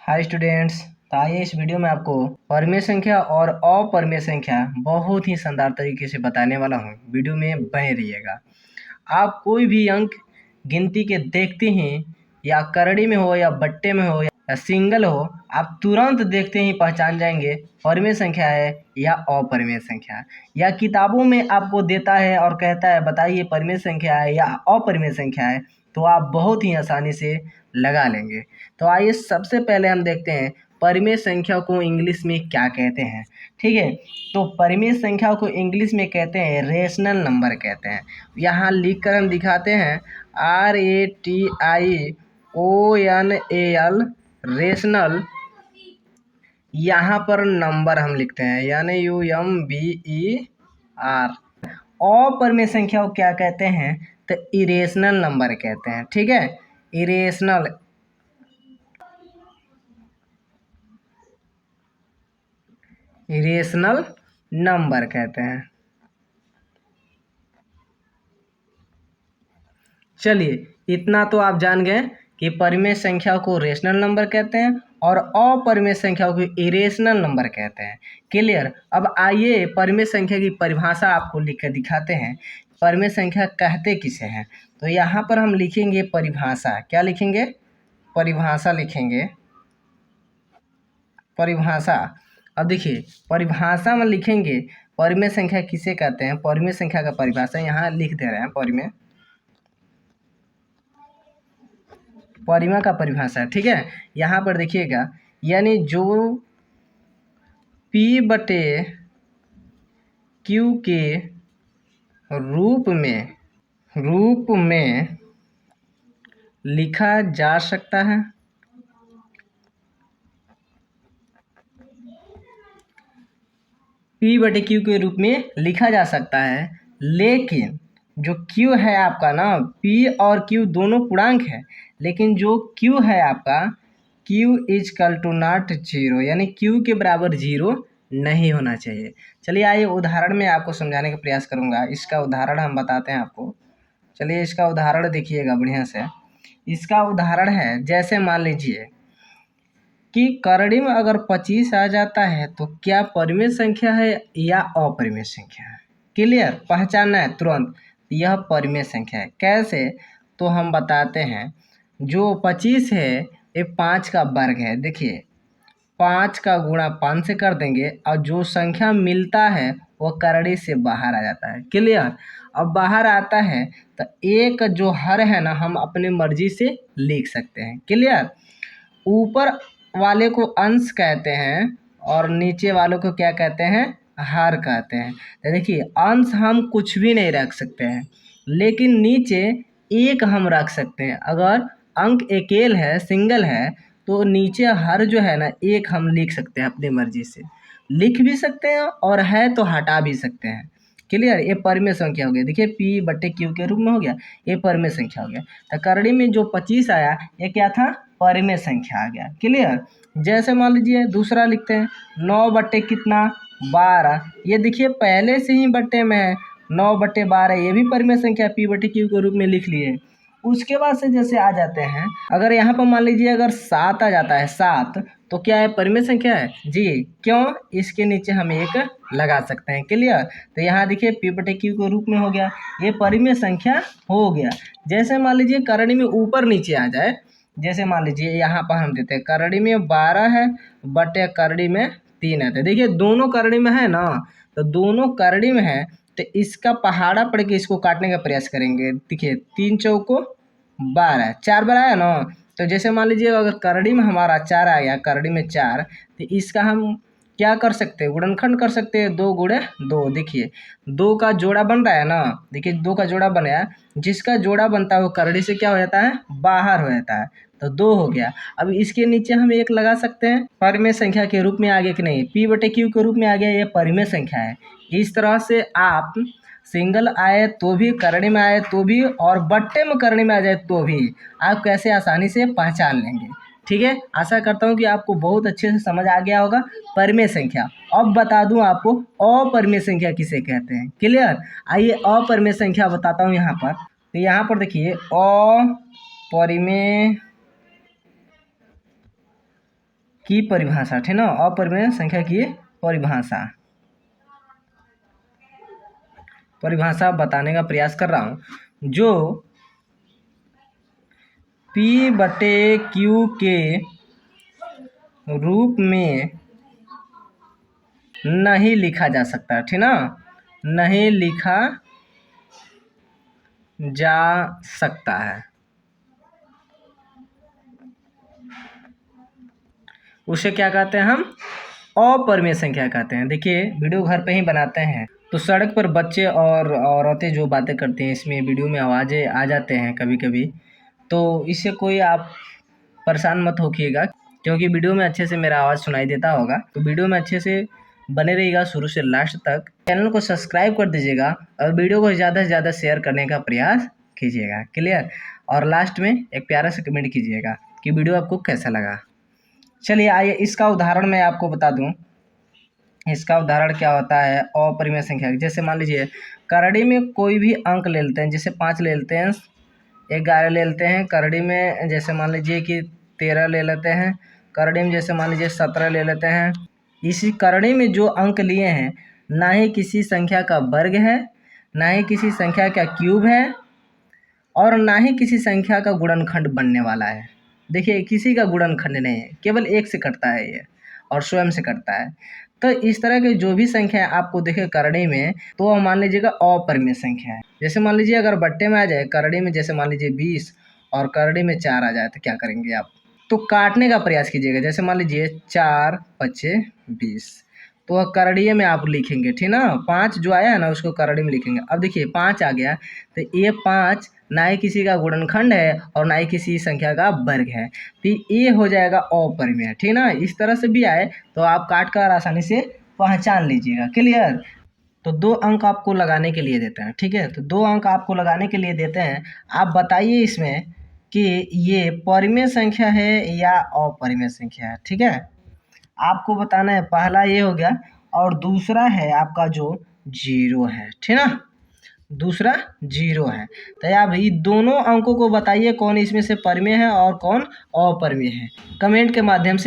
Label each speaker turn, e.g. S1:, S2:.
S1: Hi students. तो आइए इस वीडियो में आपको परिमेय संख्या और अपरिमेय संख्या बहुत ही शानदार तरीके से बताने वाला हूँ। वीडियो में बने रहिएगा। आप कोई भी अंक गिनती के देखते हैं, या करड़ी में हो या बट्टे में हो या सिंगल हो, आप तुरंत देखते ही पहचान जाएंगे परिमेय संख्या है या अपरिमेय संख्या है। या किताबों में आपको देता है और कहता है बताइए परिमेय संख्या है या अपरिमेय संख्या है, तो आप बहुत ही आसानी से लगा लेंगे। तो आइए सबसे पहले हम देखते हैं परिमेय संख्या को इंग्लिश में क्या कहते हैं। ठीक है, तो परिमेय संख्या को इंग्लिश में कहते हैं रेशनल नंबर कहते हैं। यहाँ लिख कर हम दिखाते हैं RATIONAL रेशनल। यहाँ पर नंबर हम लिखते हैं यानी UMBER। अपरिमेय संख्या को क्या कहते हैं, तो इरेशनल नंबर कहते हैं। ठीक है, इरेशनल नंबर कहते हैं। चलिए, इतना तो आप जान गए कि परिमेय संख्या को रेशनल नंबर कहते हैं और अपरिमेय संख्या को इरेशनल नंबर कहते हैं। क्लियर। अब आइए परिमेय संख्या की परिभाषा आपको लिख कर दिखाते हैं। परिमेय संख्या कहते किसे हैं, तो यहाँ पर हम लिखेंगे परिभाषा। क्या लिखेंगे? परिभाषा लिखेंगे। परिभाषा। अब देखिए, परिभाषा में लिखेंगे परिमेय संख्या किसे कहते हैं। परिमेय संख्या का परिभाषा यहाँ लिख दे रहे हैं। परिमेय का परिभाषा। ठीक है, यहाँ पर देखिएगा, यानी जो P बटे Q के रूप में लिखा जा सकता है। P बटे Q के रूप में लिखा जा सकता है, लेकिन जो Q है आपका ना, P और Q दोनों पूर्णांक है, लेकिन जो Q है आपका Q is equal to not zero, यानी Q के बराबर जीरो नहीं होना चाहिए। चलिए आइए उदाहरण में आपको समझाने का प्रयास करूंगा। इसका उदाहरण हम बताते हैं आपको। चलिए इसका उदाहरण देखिएगा बढ़िया से। इसका उदाहरण है, जैसे मान लीजिए कि करड़ी में अगर 25 आ जाता है तो क्या परिमेय संख्या है या अपरिमेय संख्या है। क्लियर, पहचानना है तुरंत, यह परिमेय संख्या है। कैसे, तो हम बताते हैं। जो 25 है ये 5 का वर्ग है। देखिए 5 का गुणा 5 से कर देंगे और जो संख्या मिलता है वो करड़ी से बाहर आ जाता है। क्लियर। अब बाहर आता है तो एक जो हर है ना, हम अपनी मर्जी से लिख सकते हैं। क्लियर। ऊपर वाले को अंश कहते हैं और नीचे वालों को क्या कहते हैं, हर कहते हैं। तो देखिए अंश हम कुछ भी नहीं रख सकते हैं, लेकिन नीचे एक हम रख सकते हैं। अगर अंक एकेल है, सिंगल है, तो नीचे हर जो है ना, एक हम लिख सकते हैं। अपनी मर्जी से लिख भी सकते हैं और है तो हटा भी सकते हैं। क्लियर। ये परिमेय संख्या हो गया। देखिए P बटे Q के रूप में हो गया, ये परिमेय संख्या हो गया। तो करड़ी में जो 25 आया ये क्या था, परिमेय संख्या आ गया। क्लियर। जैसे मान लीजिए दूसरा लिखते हैं, 9 बटे कितना, 12। ये देखिए पहले से ही बट्टे में है, 9 बटे 12, ये भी परिमेय संख्या P बटे Q के रूप में लिख लिए। उसके बाद से जैसे आ जाते हैं, अगर यहाँ पर मान लीजिए अगर 7 आ जाता है, 7, तो क्या है, परिमेय संख्या है जी। क्यों, इसके नीचे हम एक लगा सकते हैं। क्लियर। तो यहाँ देखिए P बटे Q के रूप में हो गया, ये परिमेय संख्या हो गया। जैसे मान लीजिए करड़ी में ऊपर नीचे आ जाए, जैसे मान लीजिए यहाँ पर हम देते हैं करड़ी में 12 है बटे करड़ी में 3 है। तो देखिए दोनों करड़ी में है ना, तो दोनों करड़ी में है, तो इसका पहाड़ा पड़ के इसको काटने का प्रयास करेंगे। देखिए 3 चौको 12, 4 बार आया ना। तो जैसे मान लीजिए अगर करड़ी में हमारा 4 आ गया, करड़ी में 4, तो इसका हम क्या कर सकते हैं, गुणनखंड कर सकते हैं। 2 गुणे 2। देखिए 2 का जोड़ा बन रहा है ना, देखिए 2 का जोड़ा बनाया, जिसका जोड़ा बनता है वो करड़ी से क्या हो जाता है, बाहर हो जाता है। तो 2 हो गया। अब इसके नीचे हम एक लगा सकते हैं, परिमेय संख्या के रूप में आ गया कि नहीं, P बटे Q के रूप में आ गया, ये परिमेय संख्या है। इस तरह से आप सिंगल आए तो भी, करड़ी में आए तो भी, और बट्टे में करड़ी में आ जाए तो भी आप कैसे आसानी से पहचान लेंगे। ठीक है, आशा करता हूँ कि आपको बहुत अच्छे से समझ आ गया होगा परिमेय संख्या। अब बता दूं आपको अपरिमेय संख्या किसे कहते हैं। क्लियर। आइए अपरिमेय संख्या बताता हूँ यहाँ पर। तो यहाँ पर देखिए अपरिमेय की परिभाषा, ठीक ना, अपरिमेय संख्या की परिभाषा बताने का प्रयास कर रहा हूँ, जो P/Q के रूप में नहीं लिखा जा सकता, ठीक ना, नहीं लिखा जा सकता है, उसे क्या कहते हैं हम, अपरिमेय संख्या कहते हैं। देखिए वीडियो घर पे ही बनाते हैं तो सड़क पर बच्चे और औरतें जो बातें करती हैं, इसमें वीडियो में आवाज़ें आ जाते हैं कभी कभी, तो इससे कोई आप परेशान मत होइएगा, क्योंकि वीडियो में अच्छे से मेरा आवाज़ सुनाई देता होगा। तो वीडियो में अच्छे से बने रहिएगा शुरू से लास्ट तक। चैनल को सब्सक्राइब कर दीजिएगा और वीडियो को ज़्यादा से ज़्यादा शेयर करने का प्रयास कीजिएगा, क्लियर। और लास्ट में एक प्यारा सा कमेंट कीजिएगा कि वीडियो आपको कैसा लगा। चलिए आइए इसका उदाहरण मैं आपको बता दूं। इसका उदाहरण क्या होता है, अपरिमेय संख्या। जैसे मान लीजिए करड़ी में कोई भी अंक ले लेते हैं, जैसे 5 ले लेते हैं, 11 ले लेते हैं। करड़ी में जैसे मान लीजिए कि 13 ले लेते हैं। करड़ी में जैसे मान लीजिए 17 ले लेते हैं। इसी करड़ी में जो अंक लिए हैं, ना ही किसी संख्या का वर्ग है, ना ही किसी संख्या का क्यूब है, और ना ही किसी संख्या का गुणनखंड बनने वाला है। देखिए किसी का गुणनखंड नहीं है, केवल एक से कटता है ये, और स्वयं से कटता है। तो इस तरह के जो भी संख्या आपको देखे करड़ी में, तो वह मान लीजिएगा अपरिमेय संख्या है। जैसे मान लीजिए अगर बट्टे में आ जाए करड़ी में, जैसे मान लीजिए 20 और करड़ी में 4 आ जाए, तो क्या करेंगे आप, तो काटने का प्रयास कीजिएगा। जैसे मान लीजिए 4 5 20, तो वह करड़िए में आप लिखेंगे, ठीक ना। 5 जो आया है ना उसको करड़ी में लिखेंगे। अब देखिए 5 आ गया, तो ये 5 ना ही किसी का गुणनखंड है और ना ही किसी संख्या का वर्ग है, तो ये हो जाएगा अपरिमेय, ठीक ना। इस तरह से भी आए तो आप काट कर आसानी से पहचान लीजिएगा, क्लियर। तो 2 अंक आपको लगाने के लिए देते हैं, ठीक है। तो 2 अंक आपको लगाने के लिए देते हैं। आप बताइए इसमें कि ये परिमेय संख्या है या अपरिमेय संख्या है, ठीक है। आपको बताना है, पहला ये हो गया, और दूसरा है आपका जो 0 है, ठीक ना, दूसरा 0 है। तो आप ये दोनों अंकों को बताइए कौन इसमें से परिमेय है और कौन अपरिमेय है, कमेंट के माध्यम से